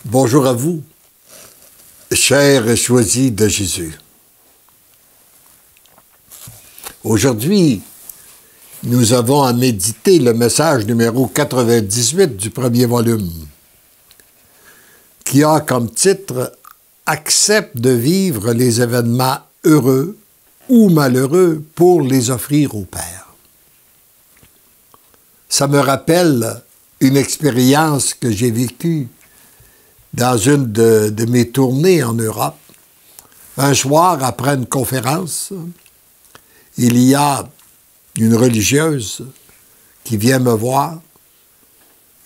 Bonjour à vous, chers choisis de Jésus. Aujourd'hui, nous avons à méditer le message numéro 98 du premier volume, qui a comme titre « Accepte de vivre les événements heureux ou malheureux pour les offrir au Père ». Ça me rappelle une expérience que j'ai vécue dans une de mes tournées en Europe. Un soir, après une conférence, il y a une religieuse qui vient me voir.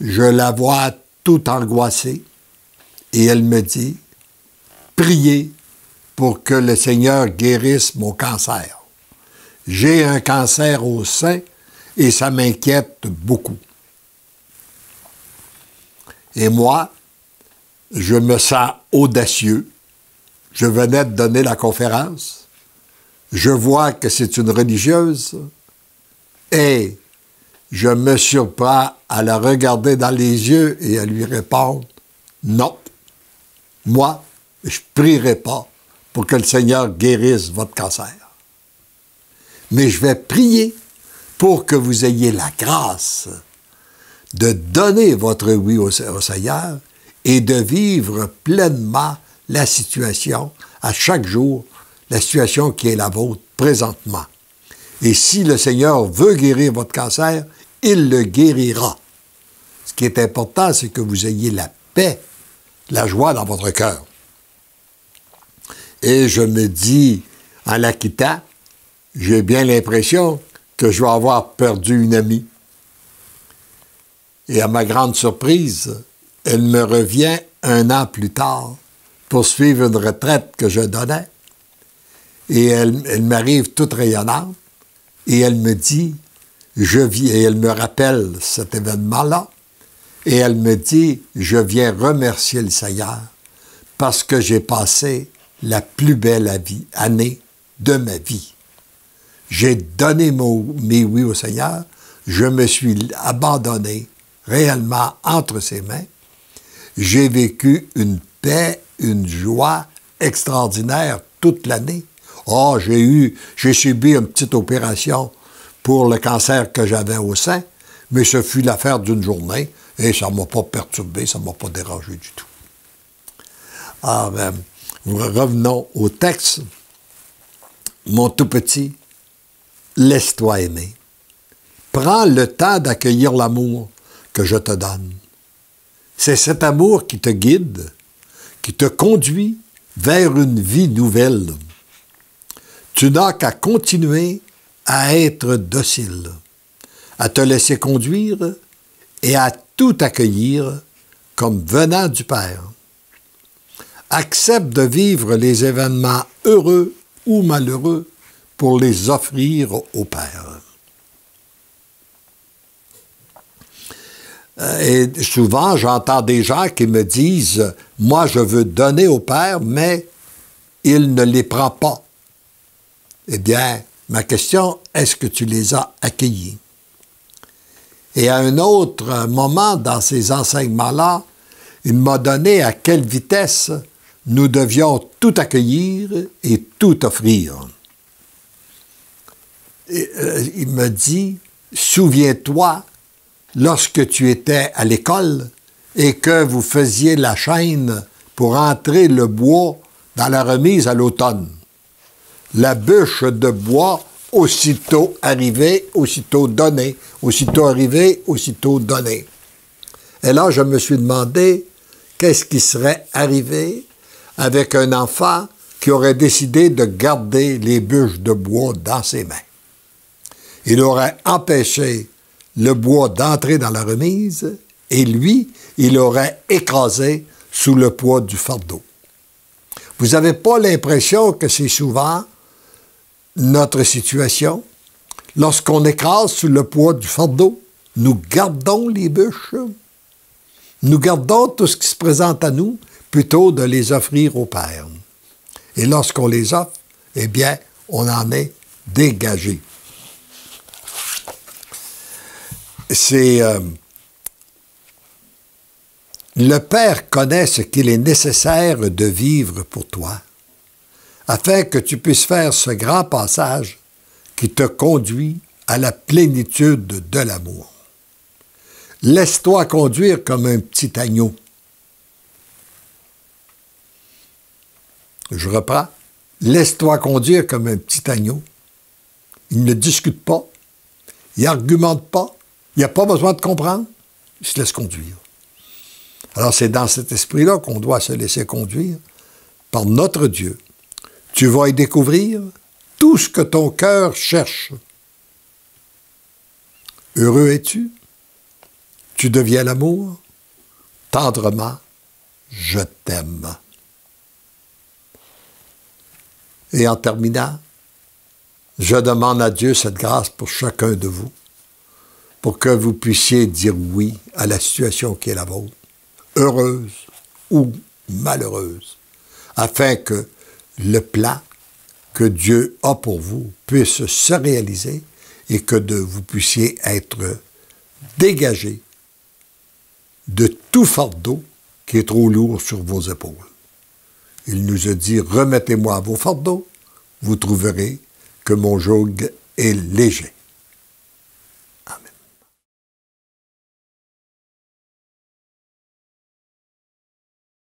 Je la vois tout angoissée et elle me dit « Priez pour que le Seigneur guérisse mon cancer. J'ai un cancer au sein et ça m'inquiète beaucoup. » Et moi, je me sens audacieux. Je venais de donner la conférence. Je vois que c'est une religieuse et je me surprends à la regarder dans les yeux et à lui répondre « Non, moi, je ne prierai pas pour que le Seigneur guérisse votre cancer. Mais je vais prier pour que vous ayez la grâce de donner votre oui au Seigneur et de vivre pleinement la situation à chaque jour, la situation qui est la vôtre présentement. Et si le Seigneur veut guérir votre cancer, il le guérira. Ce qui est important, c'est que vous ayez la paix, la joie dans votre cœur. » Et je me dis, en la quittant, j'ai bien l'impression que je vais avoir perdu une amie. Et à ma grande surprise, elle me revient 1 an plus tard pour suivre une retraite que je donnais. Et elle m'arrive toute rayonnante et elle me dit, et elle me rappelle cet événement-là, et elle me dit, je viens remercier le Seigneur parce que j'ai passé la plus belle année de ma vie. J'ai donné mes oui au Seigneur, je me suis abandonné réellement entre ses mains. J'ai vécu une paix, une joie extraordinaire toute l'année. Oh, j'ai subi une petite opération pour le cancer que j'avais au sein, mais ce fut l'affaire d'une journée et ça ne m'a pas perturbé, ça ne m'a pas dérangé du tout. Alors, revenons au texte. Mon tout petit, laisse-toi aimer. Prends le temps d'accueillir l'amour que je te donne. C'est cet amour qui te guide, qui te conduit vers une vie nouvelle. Tu n'as qu'à continuer à être docile, à te laisser conduire et à tout accueillir comme venant du Père. Accepte de vivre les événements heureux ou malheureux pour les offrir au Père. Et souvent, j'entends des gens qui me disent « Moi, je veux donner au Père, mais il ne les prend pas. » Eh bien, ma question, est-ce que tu les as accueillis? Et à un autre moment dans ces enseignements-là, il m'a donné à quelle vitesse nous devions tout accueillir et tout offrir. Et, il me dit, souviens-toi, lorsque tu étais à l'école et que vous faisiez la chaîne pour entrer le bois dans la remise à l'automne. La bûche de bois, aussitôt arrivée, aussitôt donnée, aussitôt arrivée, aussitôt donnée. Et là, je me suis demandé, qu'est-ce qui serait arrivé avec un enfant qui aurait décidé de garder les bûches de bois dans ses mains? Il aurait empêché le bois d'entrer dans la remise et lui, il aurait écrasé sous le poids du fardeau. Vous n'avez pas l'impression que c'est souvent notre situation? Lorsqu'on écrase sous le poids du fardeau, nous gardons les bûches. Nous gardons tout ce qui se présente à nous plutôt de les offrir au Père. Et lorsqu'on les offre, eh bien, on en est dégagé. C'est Le Père connaît ce qu'il est nécessaire de vivre pour toi, afin que tu puisses faire ce grand passage qui te conduit à la plénitude de l'amour. Laisse-toi conduire comme un petit agneau. Je reprends. Laisse-toi conduire comme un petit agneau. Il ne discute pas, il n'argumente pas, il n'a pas besoin de comprendre, il se laisse conduire. Alors c'est dans cet esprit-là qu'on doit se laisser conduire par notre Dieu. Tu vas y découvrir tout ce que ton cœur cherche. Heureux es-tu? Tu deviens l'amour? Tendrement, je t'aime. Et en terminant, je demande à Dieu cette grâce pour chacun de vous, pour que vous puissiez dire oui à la situation qui est la vôtre, heureuse ou malheureuse, afin que le plan que Dieu a pour vous puisse se réaliser et que vous puissiez être dégagé de tout fardeau qui est trop lourd sur vos épaules. Il nous a dit, remettez-moi vos fardeaux, vous trouverez que mon joug est léger.